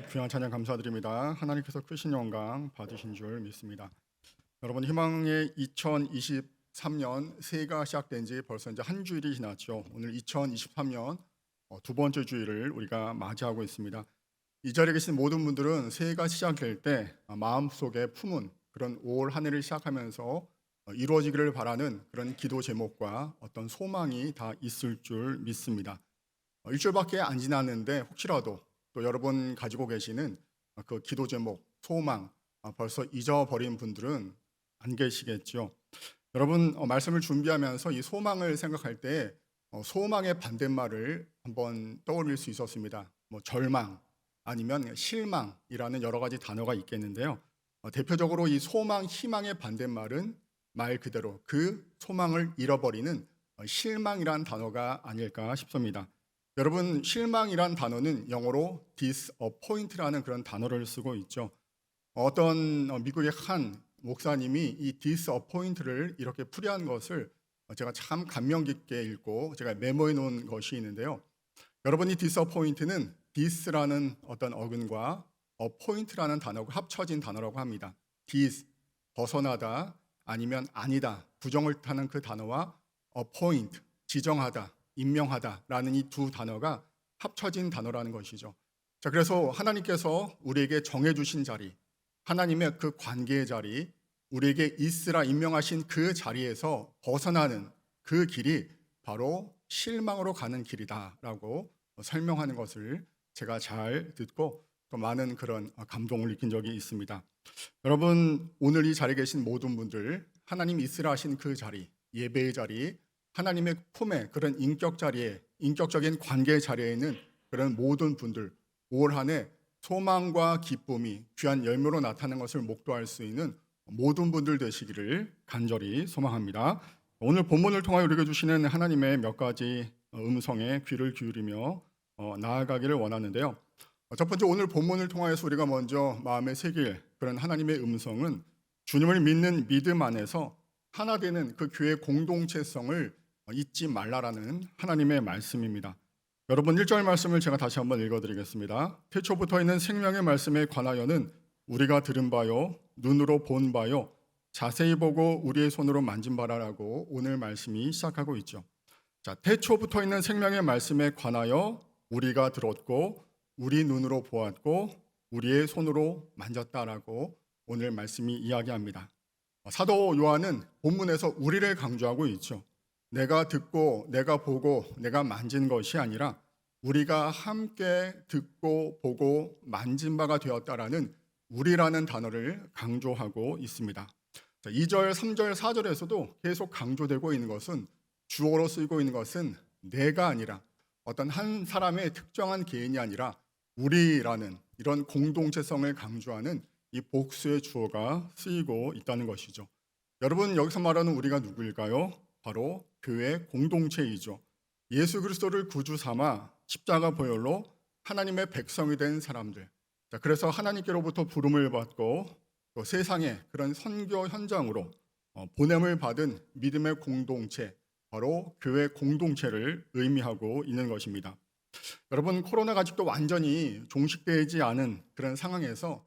귀한 찬양 감사드립니다. 하나님께서 크신 영광 받으신 줄 믿습니다. 여러분, 희망의 2023년 새해가 시작된 지 벌써 이제 한 주일이 지났죠. 오늘 2023년 두 번째 주일을 우리가 맞이하고 있습니다. 이 자리에 계신 모든 분들은 새해가 시작될 때 마음속에 품은 그런 올 한 해를 시작하면서 이루어지기를 바라는 그런 기도 제목과 어떤 소망이 다 있을 줄 믿습니다. 일주일밖에 안 지났는데 혹시라도 또 여러분 가지고 계시는 그 기도 제목, 소망 벌써 잊어버린 분들은 안 계시겠죠. 여러분, 말씀을 준비하면서 이 소망을 생각할 때 소망의 반대말을 한번 떠올릴 수 있었습니다. 뭐 절망 아니면 실망이라는 여러 가지 단어가 있겠는데요. 대표적으로 이 소망, 희망의 반대말은 말 그대로 그 소망을 잃어버리는 실망이란 단어가 아닐까 싶습니다. 여러분, 실망이란 단어는 영어로 disappoint라는 그런 단어를 쓰고 있죠. 어떤 미국의 한 목사님이 이 disappoint를 이렇게 풀이한 것을 제가 참 감명 깊게 읽고 제가 메모해 놓은 것이 있는데요. 여러분, 이 disappoint는 dis라는 어떤 어근과 appoint라는 단어가 합쳐진 단어라고 합니다. dis, 벗어나다, 아니면 아니다, 부정을 뜻하는 그 단어와 appoint, 지정하다, 임명하다라는 이 두 단어가 합쳐진 단어라는 것이죠. 자, 그래서 하나님께서 우리에게 정해주신 자리, 하나님의 그 관계의 자리, 우리에게 있으라 임명하신 그 자리에서 벗어나는 그 길이 바로 실망으로 가는 길이다라고 설명하는 것을 제가 잘 듣고 또 많은 그런 감동을 느낀 적이 있습니다. 여러분, 오늘 이 자리에 계신 모든 분들, 하나님 있으라 하신 그 자리, 예배의 자리, 하나님의 품에 그런 인격 자리에, 인격적인 관계의 자리에 있는 그런 모든 분들, 올 한 해 소망과 기쁨이 귀한 열매로 나타나는 것을 목도할 수 있는 모든 분들 되시기를 간절히 소망합니다. 오늘 본문을 통하여 우리에게 주시는 하나님의 몇 가지 음성에 귀를 기울이며 나아가기를 원하는데요. 첫 번째, 오늘 본문을 통하여서 우리가 먼저 마음에 새길 그런 하나님의 음성은 주님을 믿는 믿음 안에서 하나 되는 그 교회 공동체성을 잊지 말라라는 하나님의 말씀입니다. 여러분, 1절 말씀을 제가 다시 한번 읽어드리겠습니다. 태초부터 있는 생명의 말씀에 관하여는 우리가 들은 바요, 눈으로 본 바요, 자세히 보고 우리의 손으로 만진 바라라고 오늘 말씀이 시작하고 있죠. 자, 태초부터 있는 생명의 말씀에 관하여 우리가 들었고 우리 눈으로 보았고 우리의 손으로 만졌다라고 오늘 말씀이 이야기합니다. 사도 요한은 본문에서 우리를 강조하고 있죠. 내가 듣고 내가 보고 내가 만진 것이 아니라 우리가 함께 듣고 보고 만진 바가 되었다라는 우리라는 단어를 강조하고 있습니다. 2절, 3절, 4절에서도 계속 강조되고 있는 것은, 주어로 쓰이고 있는 것은 내가 아니라 어떤 한 사람의 특정한 개인이 아니라 우리라는 이런 공동체성을 강조하는 이 복수의 주어가 쓰이고 있다는 것이죠. 여러분, 여기서 말하는 우리가 누구일까요? 바로 교회 공동체이죠. 예수 그리스도를 구주 삼아 십자가 보혈로 하나님의 백성이 된 사람들. 자, 그래서 하나님께로부터 부름을 받고 또 세상의 그런 선교 현장으로 보냄을 받은 믿음의 공동체, 바로 교회 공동체를 의미하고 있는 것입니다. 여러분, 코로나가 아직도 완전히 종식되지 않은 그런 상황에서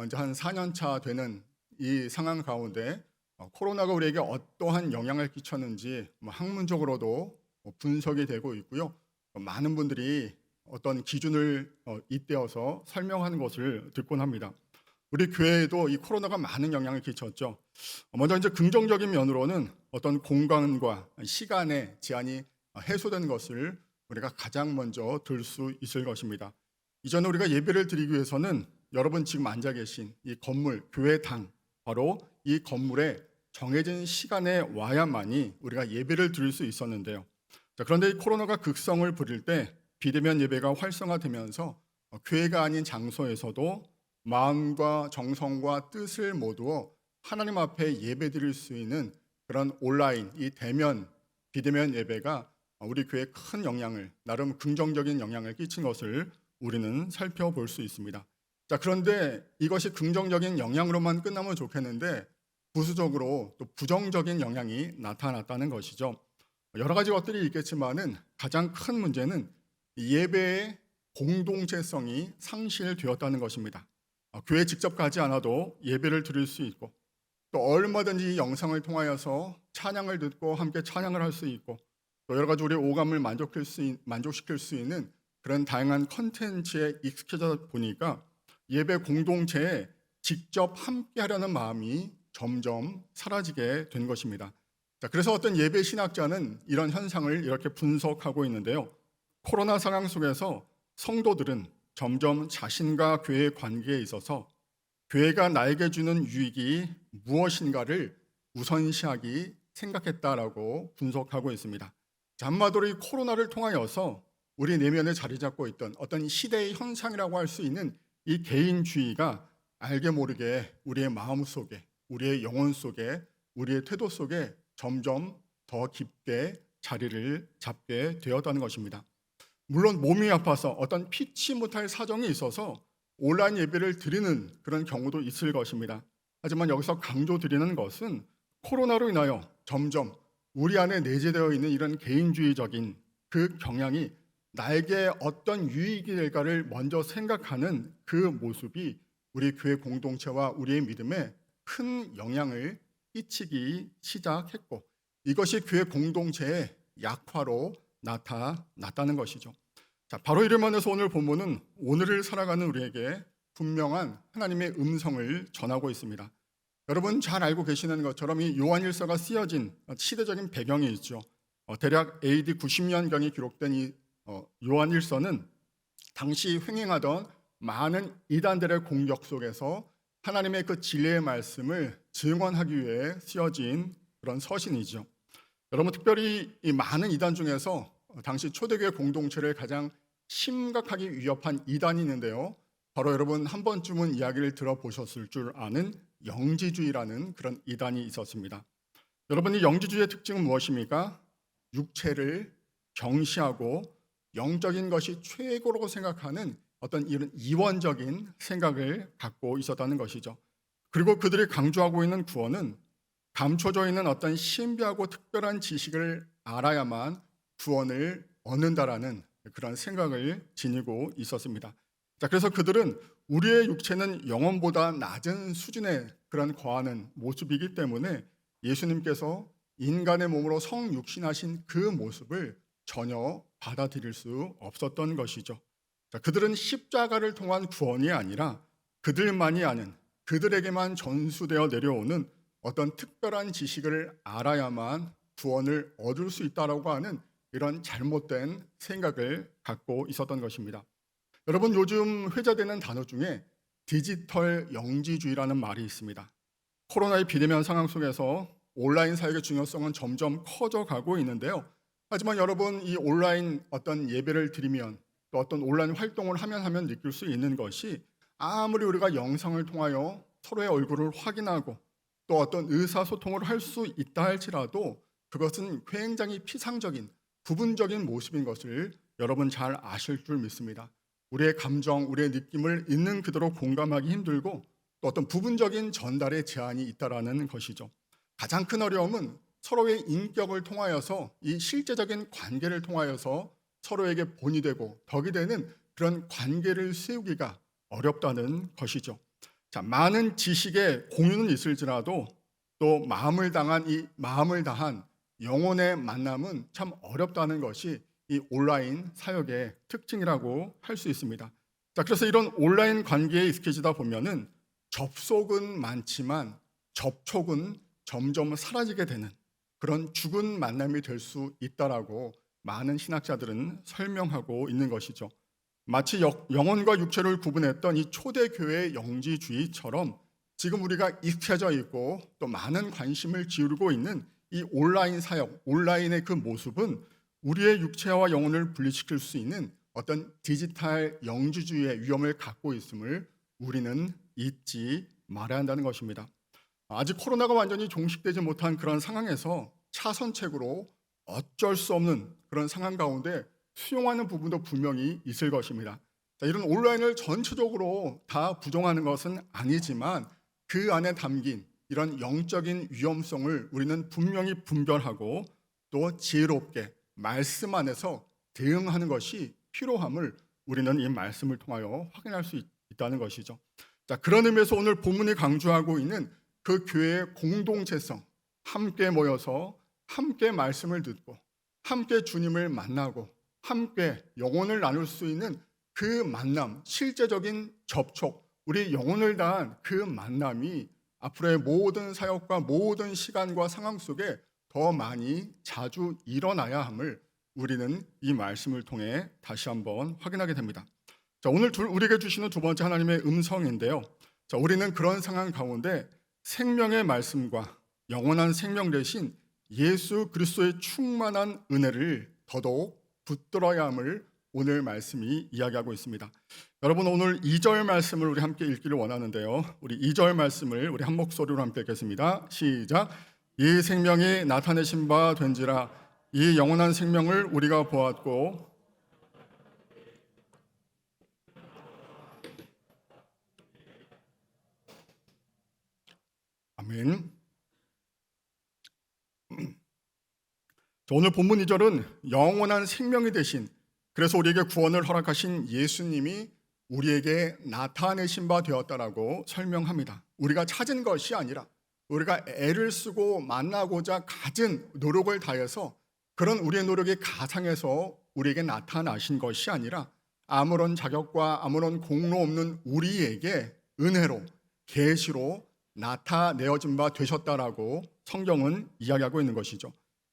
이제 한 4년 차 되는 이 상황 가운데 코로나가 우리에게 어떠한 영향을 끼쳤는지 학문적으로도 분석이 되고 있고요. 많은 분들이 어떤 기준을 잇대어서 설명하는 것을 듣곤 합니다. 우리 교회에도 이 코로나가 많은 영향을 끼쳤죠. 먼저 이제 긍정적인 면으로는 어떤 공간과 시간의 제한이 해소된 것을 우리가 가장 먼저 들 수 있을 것입니다. 이전에 우리가 예배를 드리기 위해서는 여러분 지금 앉아 계신 이 건물, 교회당, 바로 이 건물에 정해진 시간에 와야만이 우리가 예배를 드릴 수 있었는데요. 자, 그런데 이 코로나가 극성을 부릴 때 비대면 예배가 활성화되면서 교회가 아닌 장소에서도 마음과 정성과 뜻을 모두어 하나님 앞에 예배 드릴 수 있는 그런 온라인, 이 대면, 비대면 예배가 우리 교회에 큰 영향을, 나름 긍정적인 영향을 끼친 것을 우리는 살펴볼 수 있습니다. 자, 그런데 이것이 긍정적인 영향으로만 끝나면 좋겠는데 부수적으로 또 부정적인 영향이 나타났다는 것이죠. 여러 가지 것들이 있겠지만은 가장 큰 문제는 예배의 공동체성이 상실되었다는 것입니다. 교회 직접 가지 않아도 예배를 드릴 수 있고 또 얼마든지 이 영상을 통하여서 찬양을 듣고 함께 찬양을 할 수 있고 또 여러 가지 우리의 오감을 만족시킬 수 있는 그런 다양한 컨텐츠에 익숙해져 보니까 예배 공동체에 직접 함께 하려는 마음이 점점 사라지게 된 것입니다. 자, 그래서 어떤 예배 신학자는 이런 현상을 이렇게 분석하고 있는데요. 코로나 상황 속에서 성도들은 점점 자신과 교회의 관계에 있어서 교회가 나에게 주는 유익이 무엇인가를 우선시하기 생각했다라고 분석하고 있습니다. 자, 한마디로 이 코로나를 통하여서 우리 내면에 자리 잡고 있던 어떤 시대의 현상이라고 할 수 있는 이 개인주의가 알게 모르게 우리의 마음 속에, 우리의 영혼 속에, 우리의 태도 속에 점점 더 깊게 자리를 잡게 되었다는 것입니다. 물론 몸이 아파서 어떤 피치 못할 사정이 있어서 온라인 예배를 드리는 그런 경우도 있을 것입니다. 하지만 여기서 강조드리는 것은 코로나로 인하여 점점 우리 안에 내재되어 있는 이런 개인주의적인 그 경향이 나에게 어떤 유익이 될까를 먼저 생각하는 그 모습이 우리 교회 공동체와 우리의 믿음에 큰 영향을 끼치기 시작했고 이것이 교회 공동체의 약화로 나타났다는 것이죠. 자, 바로 이를 면에서 오늘 본문은 오늘을 살아가는 우리에게 분명한 하나님의 음성을 전하고 있습니다. 여러분 잘 알고 계시는 것처럼 이 요한일서가 쓰여진 시대적인 배경이 있죠. 대략 AD 90년경에 기록된 이 요한일서는 당시 횡행하던 많은 이단들의 공격 속에서 하나님의 그 진리의 말씀을 증언하기 위해 쓰여진 그런 서신이죠. 여러분 특별히 이 많은 이단 중에서 당시 초대교회 공동체를 가장 심각하게 위협한 이단이 있는데요. 바로 여러분 한 번쯤은 이야기를 들어보셨을 줄 아는 영지주의라는 그런 이단이 있었습니다. 여러분 이 영지주의의 특징은 무엇입니까? 육체를 경시하고 영적인 것이 최고로 생각하는 어떤 이런 이원적인 생각을 갖고 있었다는 것이죠. 그리고 그들이 강조하고 있는 구원은 감춰져 있는 어떤 신비하고 특별한 지식을 알아야만 구원을 얻는다라는 그런 생각을 지니고 있었습니다. 자, 그래서 그들은 우리의 육체는 영혼보다 낮은 수준에 그런 거하는 모습이기 때문에 예수님께서 인간의 몸으로 성육신하신 그 모습을 전혀 받아들일 수 없었던 것이죠. 자, 그들은 십자가를 통한 구원이 아니라 그들만이 아는, 그들에게만 전수되어 내려오는 어떤 특별한 지식을 알아야만 구원을 얻을 수 있다라고 하는 이런 잘못된 생각을 갖고 있었던 것입니다. 여러분 요즘 회자되는 단어 중에 디지털 영지주의라는 말이 있습니다. 코로나의 비대면 상황 속에서 온라인 사역의 중요성은 점점 커져가고 있는데요. 하지만 여러분 이 온라인 어떤 예배를 드리면 또 어떤 온라인 활동을 하면 느낄 수 있는 것이 아무리 우리가 영상을 통하여 서로의 얼굴을 확인하고 또 어떤 의사소통을 할 수 있다 할지라도 그것은 굉장히 피상적인 부분적인 모습인 것을 여러분 잘 아실 줄 믿습니다. 우리의 감정, 우리의 느낌을 있는 그대로 공감하기 힘들고 또 어떤 부분적인 전달에 제한이 있다라는 것이죠. 가장 큰 어려움은 서로의 인격을 통하여서 이 실제적인 관계를 통하여서 서로에게 본이 되고 덕이 되는 그런 관계를 세우기가 어렵다는 것이죠. 자, 많은 지식의 공유는 있을지라도 또 마음을 다한 영혼의 만남은 참 어렵다는 것이 이 온라인 사역의 특징이라고 할 수 있습니다. 자, 그래서 이런 온라인 관계에 익숙해지다 보면은 접속은 많지만 접촉은 점점 사라지게 되는 그런 죽은 만남이 될 수 있다라고 많은 신학자들은 설명하고 있는 것이죠. 마치 영혼과 육체를 구분했던 이 초대교회의 영지주의처럼 지금 우리가 익숙해져 있고 또 많은 관심을 기울이고 있는 이 온라인 사역, 온라인의 그 모습은 우리의 육체와 영혼을 분리시킬 수 있는 어떤 디지털 영지주의의 위험을 갖고 있음을 우리는 잊지 말아야 한다는 것입니다. 아직 코로나가 완전히 종식되지 못한 그런 상황에서 차선책으로 어쩔 수 없는 그런 상황 가운데 수용하는 부분도 분명히 있을 것입니다. 자, 이런 온라인을 전체적으로 다 부정하는 것은 아니지만 그 안에 담긴 이런 영적인 위험성을 우리는 분명히 분별하고 또 지혜롭게 말씀 안에서 대응하는 것이 필요함을 우리는 이 말씀을 통하여 확인할 수 있다는 것이죠. 자, 그런 의미에서 오늘 본문이 강조하고 있는 그 교회의 공동체성, 함께 모여서 함께 말씀을 듣고 함께 주님을 만나고 함께 영혼을 나눌 수 있는 그 만남, 실제적인 접촉, 우리 영혼을 다한 그 만남이 앞으로의 모든 사역과 모든 시간과 상황 속에 더 많이 자주 일어나야 함을 우리는 이 말씀을 통해 다시 한번 확인하게 됩니다. 자, 오늘 우리에게 주시는 두 번째 하나님의 음성인데요. 자, 우리는 그런 상황 가운데 생명의 말씀과 영원한 생명 대신 예수 그리스도의 충만한 은혜를 더더욱 붙들어야 함을 오늘 말씀이 이야기하고 있습니다. 여러분, 오늘 2절 말씀을 우리 함께 읽기를 원하는데요. 우리 2절 말씀을 우리 한 목소리로 함께 읽겠습니다. 시작. 이 생명이 나타내신 바 된지라 이 영원한 생명을 우리가 보았고 아멘. 오늘 본문 2절은 영원한 생명이 되신, 그래서 우리에게 구원을 허락하신 예수님이 우리에게 나타내신 바 되었다라고 설명합니다. 우리가 찾은 것이 아니라 우리가 애를 쓰고 만나고자 갖은 노력을 다해서 그런 우리의 노력이 가상해서 우리에게 나타나신 것이 아니라 아무런 자격과 아무런 공로 없는 우리에게 은혜로 계시로 나타내어진 바 되셨다라고 성경은 이야기하고 있는 것이죠.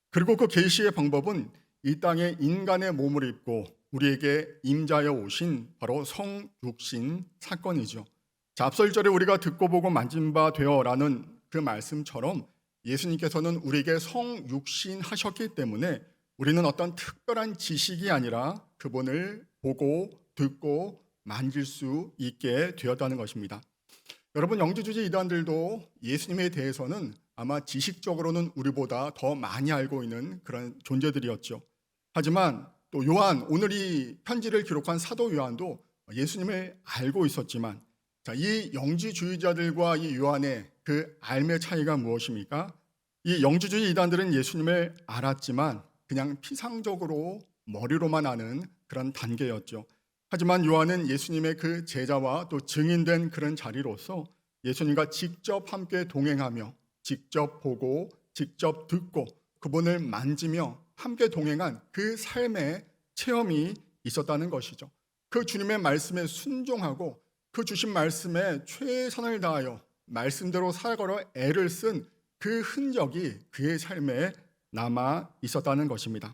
그리고 그 계시의 방법은 이 땅에 인간의 몸을 입고 우리에게 임자여 오신 바로 성육신 사건이죠. 자, 앞서 1절에 우리가 듣고 보고 만진 바 되어라는 그 말씀처럼 예수님께서는 우리에게 성육신 하셨기 때문에 우리는 어떤 특별한 지식이 아니라 그분을 보고 듣고 만질 수 있게 되었다는 것입니다. 여러분, 영지주의 이단들도 예수님에 대해서는 아마 지식적으로는 우리보다 더 많이 알고 있는 그런 존재들이었죠. 하지만 또 요한, 오늘 이 편지를 기록한 사도 요한도 예수님을 알고 있었지만, 자, 이 영지주의자들과 이 요한의 그 삶의 차이가 무엇입니까? 이 영지주의 이단들은 예수님을 알았지만 그냥 피상적으로 머리로만 아는 그런 단계였죠. 하지만 요한은 예수님의 그 제자와 또 증인된 그런 자리로서 예수님과 직접 함께 동행하며 직접 보고 직접 듣고 그분을 만지며 함께 동행한 그 삶의 체험이 있었다는 것이죠. 그 주님의 말씀에 순종하고 그 주신 말씀에 최선을 다하여 말씀대로 살아가려 애를 쓴 그 흔적이 그의 삶에 남아 있었다는 것입니다.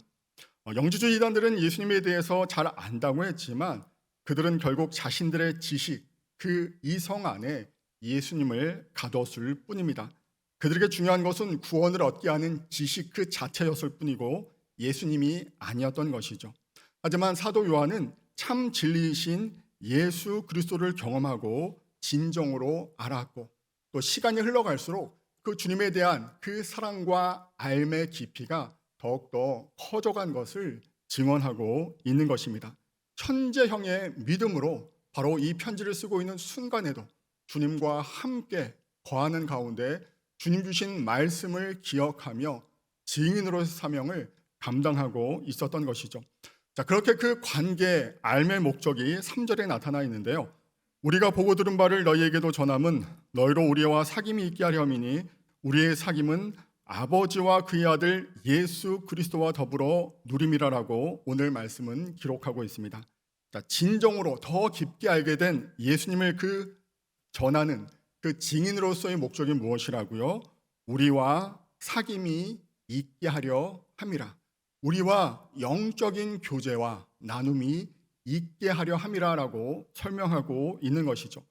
영지주의 이단들은 예수님에 대해서 잘 안다고 했지만 그들은 결국 자신들의 지식, 그 이성 안에 예수님을 가뒀을 뿐입니다. 그들에게 중요한 것은 구원을 얻게 하는 지식 그 자체였을 뿐이고 예수님이 아니었던 것이죠. 하지만 사도 요한은 참 진리이신 예수 그리스도를 경험하고 진정으로 알았고 또 시간이 흘러갈수록 그 주님에 대한 그 사랑과 알의 깊이가 더욱더 커져간 것을 증언하고 있는 것입니다. 천재형의 믿음으로 바로 이 편지를 쓰고 있는 순간에도 주님과 함께 거하는 가운데 주님 주신 말씀을 기억하며 증인으로서 사명을 감당하고 있었던 것이죠. 자, 그렇게 그 관계, 알의 목적이 3절에 나타나 있는데요. 우리가 보고 들은 바를 너희에게도 전함은 너희로 우리와 사귐이 있게 하려 함이니 우리의 사귐은 아버지와 그의 아들 예수 그리스도와 더불어 누림이라라고 오늘 말씀은 기록하고 있습니다. 자, 진정으로 더 깊게 알게 된 예수님을 그 전하는 그 증인으로서의 목적이 무엇이라고요? 우리와 사귐이 있게 하려 함이라. 우리와 영적인 교제와 나눔이 있게 하려 함이라라고 설명하고 있는 것이죠.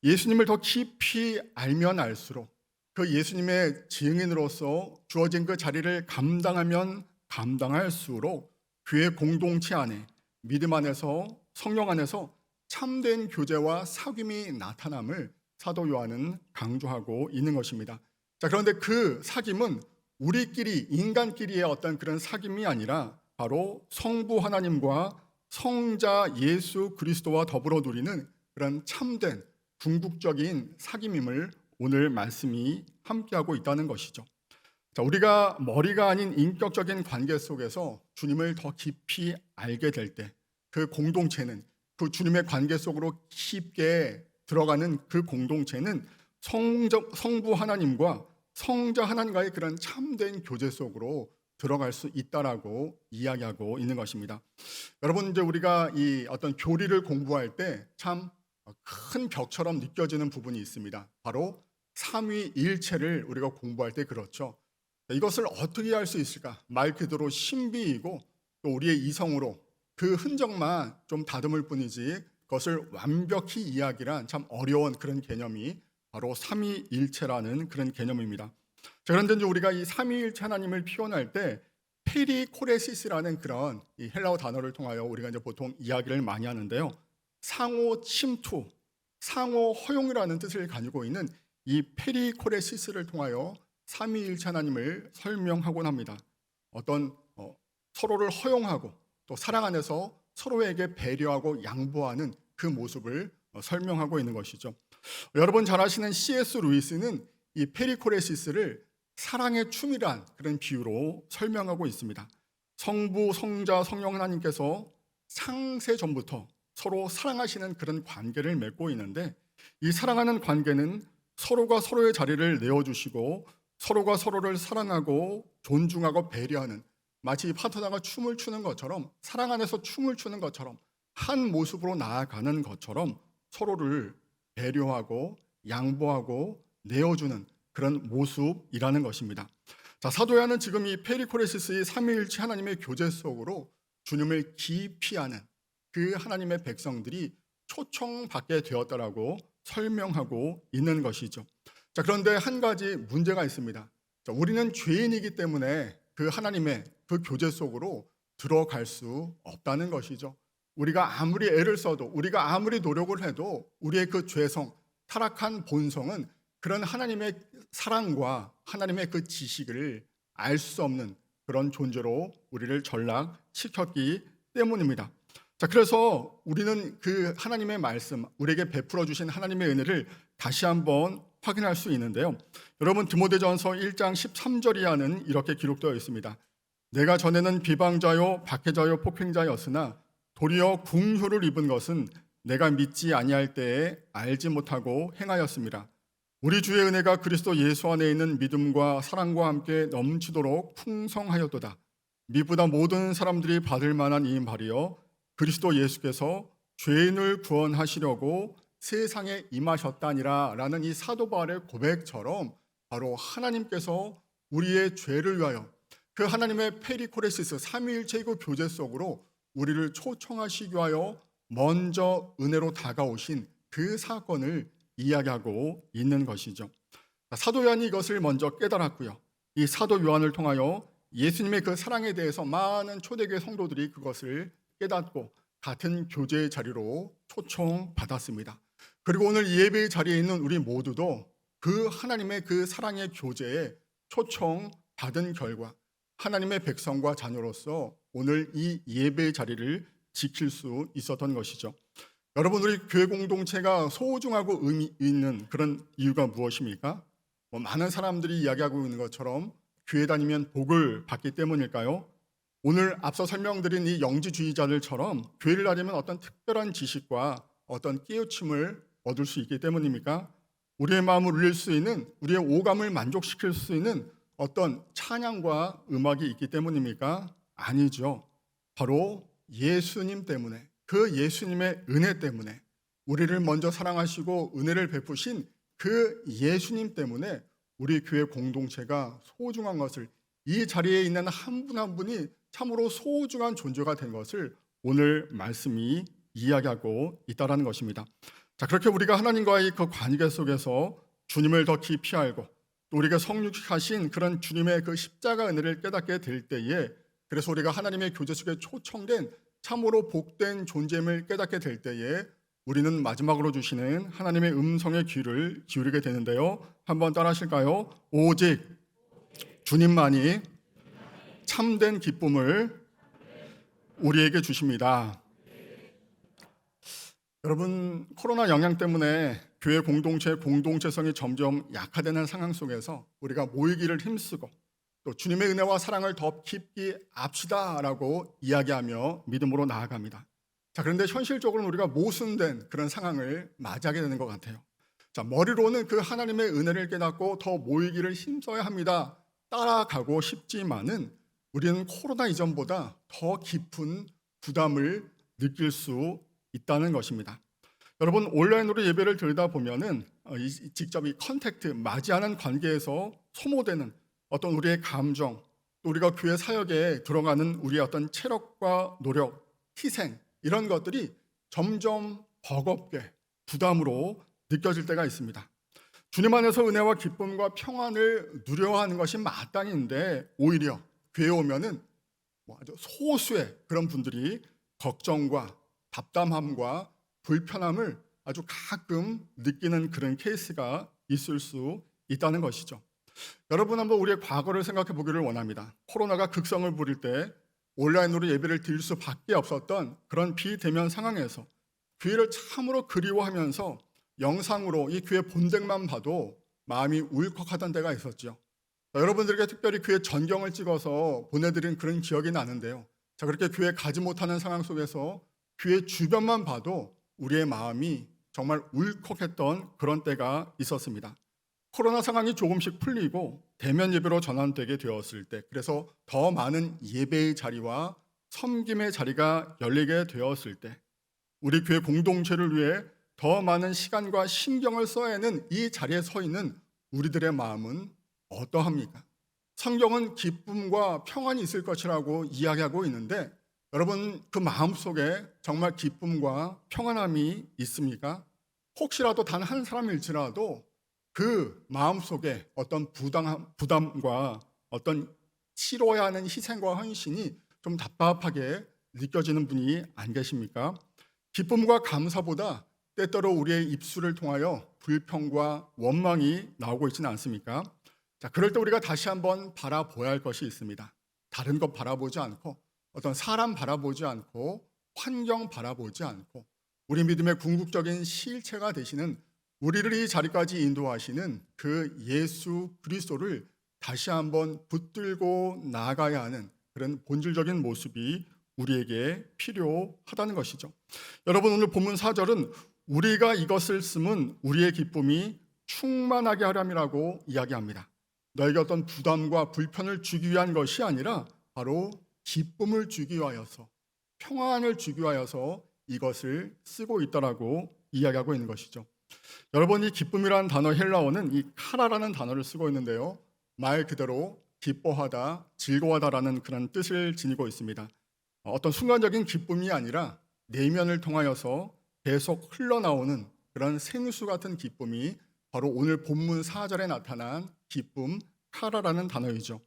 예수님을 더 깊이 알면 알수록 그 예수님의 증인으로서 주어진 그 자리를 감당하면 감당할수록 교회 공동체 안에 믿음 안에서 성령 안에서 참된 교제와 사귐이 나타남을 사도 요한은 강조하고 있는 것입니다. 자, 그런데 그 사귐은 우리끼리 인간끼리의 어떤 그런 사귐이 아니라 바로 성부 하나님과 성자 예수 그리스도와 더불어 누리는 그런 참된 궁극적인 사귐임을 오늘 말씀이 함께하고 있다는 것이죠. 자, 우리가 머리가 아닌 인격적인 관계 속에서 주님을 더 깊이 알게 될 때 그 공동체는, 그 그 주님의 관계 속으로 깊게 들어가는 그 공동체는 성부 하나님과 성자 하나님과의 그런 참된 교제 속으로 들어갈 수 있다라고 이야기하고 있는 것입니다. 여러분, 이제 우리가 이 어떤 교리를 공부할 때 참 큰 벽처럼 느껴지는 부분이 있습니다. 바로 삼위일체를 우리가 공부할 때 그렇죠. 이것을 어떻게 할 수 있을까? 말 그대로 신비이고 또 우리의 이성으로 그 흔적만 좀 다듬을 뿐이지 그것을 완벽히 이야기란 참 어려운 그런 개념이 바로 삼위일체라는 그런 개념입니다. 자, 그런데 이제 우리가 이 삼위일체 하나님을 표현할 때 페리코레시스라는 그런 이 헬라어 단어를 통하여 우리가 이제 보통 이야기를 많이 하는데요. 상호 침투, 상호 허용이라는 뜻을 가지고 있는 이 페리코레시스를 통하여 삼위일체 하나님을 설명하곤 합니다. 어떤 서로를 허용하고 또 사랑 안에서 서로에게 배려하고 양보하는 그 모습을 설명하고 있는 것이죠. 여러분 잘 아시는 C.S. 루이스는 이 페리코레시스를 사랑의 춤이란 그런 비유로 설명하고 있습니다. 성부, 성자, 성령 하나님께서 창세 전부터 서로 사랑하시는 그런 관계를 맺고 있는데 이 사랑하는 관계는 서로가 서로의 자리를 내어주시고 서로가 서로를 사랑하고 존중하고 배려하는 마치 파트너가 춤을 추는 것처럼 사랑 안에서 춤을 추는 것처럼 한 모습으로 나아가는 것처럼 서로를 배려하고 양보하고 내어주는 그런 모습이라는 것입니다. 자, 사도 요한은 지금 이 페리코레시스의 삼위일체 하나님의 교제 속으로 주님을 깊이 아는 그 하나님의 백성들이 초청받게 되었다라고 설명하고 있는 것이죠. 자, 그런데 한 가지 문제가 있습니다. 자, 우리는 죄인이기 때문에 그 하나님의 그 교제 속으로 들어갈 수 없다는 것이죠. 우리가 아무리 애를 써도 우리가 아무리 노력을 해도 우리의 그 죄성, 타락한 본성은 그런 하나님의 사랑과 하나님의 그 지식을 알 수 없는 그런 존재로 우리를 전락시켰기 때문입니다. 자, 그래서 우리는 그 하나님의 말씀, 우리에게 베풀어 주신 하나님의 은혜를 다시 한번 확인할 수 있는데요. 여러분 디모데전서 1장 13절이하는 이렇게 기록되어 있습니다. 내가 전에는 비방자요 박해자요 폭행자였으나 도리어 궁효를 입은 것은 내가 믿지 아니할 때에 알지 못하고 행하였습니다. 우리 주의 은혜가 그리스도 예수 안에 있는 믿음과 사랑과 함께 넘치도록 풍성하였도다. 미보다 모든 사람들이 받을 만한 이 말이여 그리스도 예수께서 죄인을 구원하시려고 세상에 임하셨다니라 라는 이 사도 바울의 고백처럼 바로 하나님께서 우리의 죄를 위하여 그 하나님의 페리코레시스 삼위일체의 그 교제 속으로 우리를 초청하시기 위하여 먼저 은혜로 다가오신 그 사건을 이야기하고 있는 것이죠. 사도 요한이 이것을 먼저 깨달았고요. 이 사도 요한을 통하여 예수님의 그 사랑에 대해서 많은 초대교회 성도들이 그것을 깨닫고 같은 교제의 자리로 초청받았습니다. 그리고 오늘 예배의 자리에 있는 우리 모두도 그 하나님의 그 사랑의 교제에 초청받은 결과 하나님의 백성과 자녀로서 오늘 이 예배의 자리를 지킬 수 있었던 것이죠. 여러분 우리 교회 공동체가 소중하고 의미 있는 그런 이유가 무엇입니까? 많은 사람들이 이야기하고 있는 것처럼 교회 다니면 복을 받기 때문일까요? 오늘 앞서 설명드린 이 영지주의자들처럼 교회를 다니면 어떤 특별한 지식과 어떤 깨우침을 얻을 수 있기 때문입니까? 우리의 마음을 울릴 수 있는, 우리의 오감을 만족시킬 수 있는 어떤 찬양과 음악이 있기 때문입니까? 아니죠. 바로 예수님 때문에, 그 예수님의 은혜 때문에, 우리를 먼저 사랑하시고 은혜를 베푸신 그 예수님 때문에 우리 교회 공동체가 소중한 것을, 이 자리에 있는 한 분 한 분이 참으로 소중한 존재가 된 것을 오늘 말씀이 이야기하고 있다는 것입니다. 자, 그렇게 우리가 하나님과의 그 관계 속에서 주님을 더 깊이 알고 또 우리가 성육하신 그런 주님의 그 십자가 은혜를 깨닫게 될 때에, 그래서 우리가 하나님의 교제 속에 초청된 참으로 복된 존재임을 깨닫게 될 때에 우리는 마지막으로 주시는 하나님의 음성의 귀를 기울이게 되는데요. 한번 따라 하실까요? 오직 주님만이 참된 기쁨을 우리에게 주십니다. 여러분, 코로나 영향 때문에 교회 공동체성이 점점 약화되는 상황 속에서 우리가 모이기를 힘쓰고 또 주님의 은혜와 사랑을 더 깊이 압시다라고 이야기하며 믿음으로 나아갑니다. 자, 그런데 현실적으로는 우리가 모순된 그런 상황을 맞이하게 되는 것 같아요. 자, 머리로는 그 하나님의 은혜를 깨닫고 더 모이기를 힘써야 합니다. 따라가고 싶지만은 우리는 코로나 이전보다 더 깊은 부담을 느낄 수 있다는 것입니다. 여러분, 온라인으로 예배를 드리다 보면은 직접 이 컨택트, 맞이하는 관계에서 소모되는 어떤 우리의 감정, 또 우리가 교회 사역에 들어가는 우리의 어떤 체력과 노력, 희생, 이런 것들이 점점 버겁게 부담으로 느껴질 때가 있습니다. 주님 안에서 은혜와 기쁨과 평안을 누려야 하는 것이 마땅인데 오히려 교회에 오면은 아주 소수의 그런 분들이 걱정과 답답함과 불편함을 아주 가끔 느끼는 그런 케이스가 있을 수 있다는 것이죠. 여러분, 한번 우리의 과거를 생각해 보기를 원합니다. 코로나가 극성을 부릴 때 온라인으로 예배를 드릴 수밖에 없었던 그런 비대면 상황에서 교회를 참으로 그리워하면서 영상으로 이 교회 본색만 봐도 마음이 울컥하던 때가 있었죠. 여러분들에게 특별히 교회 전경을 찍어서 보내드린 그런 기억이 나는데요. 자, 그렇게 교회 가지 못하는 상황 속에서 교회 주변만 봐도 우리의 마음이 정말 울컥했던 그런 때가 있었습니다. 코로나 상황이 조금씩 풀리고 대면 예배로 전환되게 되었을 때, 그래서 더 많은 예배의 자리와 섬김의 자리가 열리게 되었을 때, 우리 교회 공동체를 위해 더 많은 시간과 신경을 써야 하는 이 자리에 서 있는 우리들의 마음은 어떠합니까? 성경은 기쁨과 평안이 있을 것이라고 이야기하고 있는데, 여러분, 그 마음속에 정말 기쁨과 평안함이 있습니까? 혹시라도 단 한 사람일지라도 그 마음속에 어떤 부담과 어떤 치러야 하는 희생과 헌신이 좀 답답하게 느껴지는 분이 안 계십니까? 기쁨과 감사보다 때때로 우리의 입술을 통하여 불평과 원망이 나오고 있지는 않습니까? 자, 그럴 때 우리가 다시 한번 바라보아야 할 것이 있습니다. 다른 것 바라보지 않고, 어떤 사람 바라보지 않고, 환경 바라보지 않고, 우리 믿음의 궁극적인 실체가 되시는, 우리를 이 자리까지 인도하시는 그 예수 그리스도를 다시 한번 붙들고 나아가야 하는 그런 본질적인 모습이 우리에게 필요하다는 것이죠. 여러분, 오늘 본문 4절은 우리가 이것을 쓰면 우리의 기쁨이 충만하게 하렴이라고 이야기합니다. 너에게 어떤 부담과 불편을 주기 위한 것이 아니라 바로 기쁨을 주기 위하여서, 평안을 주기 위하여서 이것을 쓰고 있다라고 이야기하고 있는 것이죠. 여러분, 이 기쁨이라는 단어 헬라어는 이 카라라는 단어를 쓰고 있는데요, 말 그대로 기뻐하다, 즐거워하다라는 그런 뜻을 지니고 있습니다. 어떤 순간적인 기쁨이 아니라 내면을 통하여서 계속 흘러나오는 그런 생수 같은 기쁨이 바로 오늘 본문 4절에 나타난 기쁨, 카라라는 단어이죠.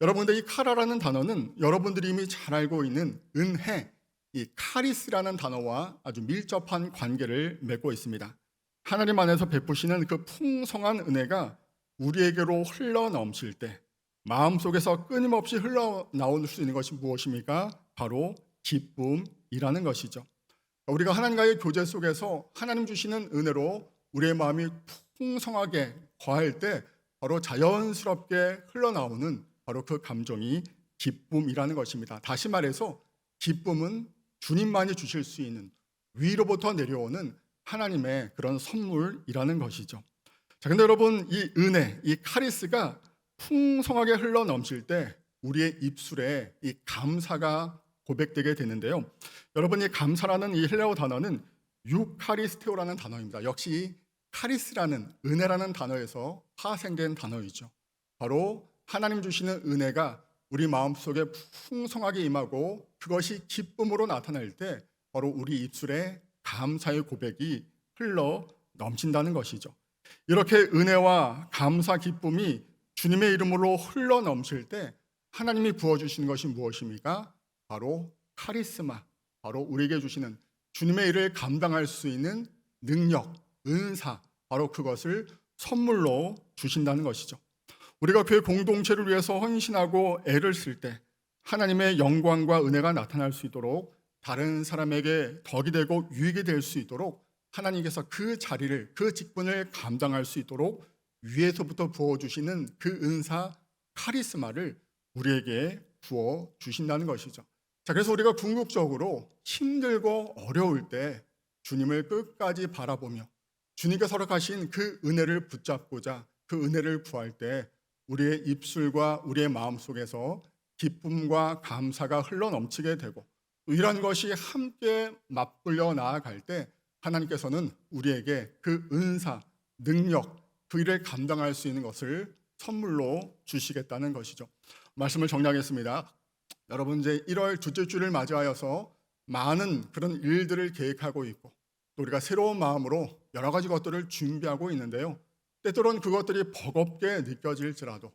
여러분, 근데 이 카라라는 단어는 여러분들이 이미 잘 알고 있는 은혜, 이 카리스라는 단어와 아주 밀접한 관계를 맺고 있습니다. 하나님 안에서 베푸시는 그 풍성한 은혜가 우리에게로 흘러넘칠 때 마음속에서 끊임없이 흘러나올 수 있는 것이 무엇입니까? 바로 기쁨이라는 것이죠. 우리가 하나님과의 교제 속에서 하나님 주시는 은혜로 우리의 마음이 풍성하게 거할 때 바로 자연스럽게 흘러나오는 바로 그 감정이 기쁨이라는 것입니다. 다시 말해서 기쁨은 주님만이 주실 수 있는 위로부터 내려오는 하나님의 그런 선물이라는 것이죠. 자, 근데 여러분, 이 은혜, 이 카리스가 풍성하게 흘러넘칠 때 우리의 입술에 이 감사가 고백되게 되는데요. 여러분, 이 감사라는 이 헬라어 단어는 유카리스테오라는 단어입니다. 역시 카리스라는 은혜라는 단어에서 파생된 단어이죠. 바로 하나님 주시는 은혜가 우리 마음속에 풍성하게 임하고 그것이 기쁨으로 나타날 때 바로 우리 입술에 감사의 고백이 흘러 넘친다는 것이죠. 이렇게 은혜와 감사, 기쁨이 주님의 이름으로 흘러 넘칠 때 하나님이 부어주시는 것이 무엇입니까? 바로 카리스마, 바로 우리에게 주시는 주님의 일을 감당할 수 있는 능력, 은사, 바로 그것을 선물로 주신다는 것이죠. 우리가 교회 공동체를 위해서 헌신하고 애를 쓸 때 하나님의 영광과 은혜가 나타날 수 있도록, 다른 사람에게 덕이 되고 유익이 될 수 있도록 하나님께서 그 자리를, 그 직분을 감당할 수 있도록 위에서부터 부어주시는 그 은사, 카리스마를 우리에게 부어주신다는 것이죠. 자, 그래서 우리가 궁극적으로 힘들고 어려울 때 주님을 끝까지 바라보며 주님께서 허락하신 그 은혜를 붙잡고자 그 은혜를 구할 때 우리의 입술과 우리의 마음 속에서 기쁨과 감사가 흘러넘치게 되고 또 이런 것이 함께 맞불려 나아갈 때 하나님께서는 우리에게 그 은사, 능력, 그 일을 감당할 수 있는 것을 선물로 주시겠다는 것이죠. 말씀을 정리하겠습니다. 여러분, 이제 1월 둘째 주를 맞이하여서 많은 그런 일들을 계획하고 있고 또 우리가 새로운 마음으로 여러 가지 것들을 준비하고 있는데요. 때때로는 그것들이 버겁게 느껴질지라도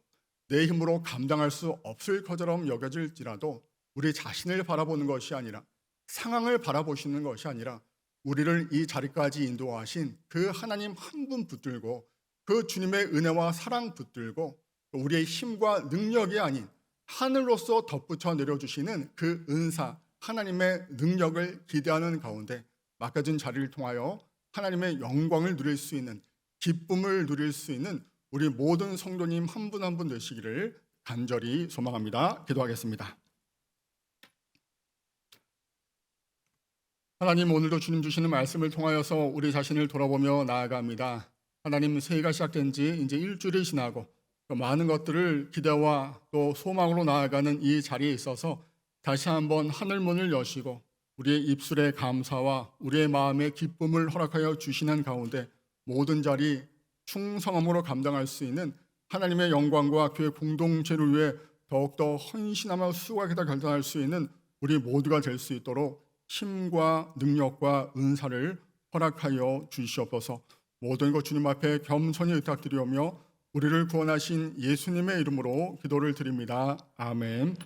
내 힘으로 감당할 수 없을 것처럼 여겨질지라도 우리 자신을 바라보는 것이 아니라 상황을 바라보시는 것이 아니라 우리를 이 자리까지 인도하신 그 하나님 한 분 붙들고 그 주님의 은혜와 사랑 붙들고 우리의 힘과 능력이 아닌 하늘로서 덧붙여 내려주시는 그 은사, 하나님의 능력을 기대하는 가운데 맡겨진 자리를 통하여 하나님의 영광을 누릴 수 있는, 기쁨을 누릴 수 있는 우리 모든 성도님 한 분 한 분 되시기를 간절히 소망합니다. 기도하겠습니다. 하나님, 오늘도 주님 주시는 말씀을 통하여서 우리 자신을 돌아보며 나아갑니다. 하나님, 새해가 시작된 지 이제 일주일이 지나고 많은 것들을 기대와 또 소망으로 나아가는 이 자리에 있어서 다시 한번 하늘문을 여시고 우리의 입술의 감사와 우리의 마음의 기쁨을 허락하여 주시는 가운데 모든 자리 충성함으로 감당할 수 있는 하나님의 영광과 교회 공동체를 위해 더욱더 헌신하며 수고하겠다 결단할 수 있는 우리 모두가 될 수 있도록 힘과 능력과 은사를 허락하여 주시옵소서. 모든 것 주님 앞에 겸손히 의탁드리오며 우리를 구원하신 예수님의 이름으로 기도를 드립니다. 아멘.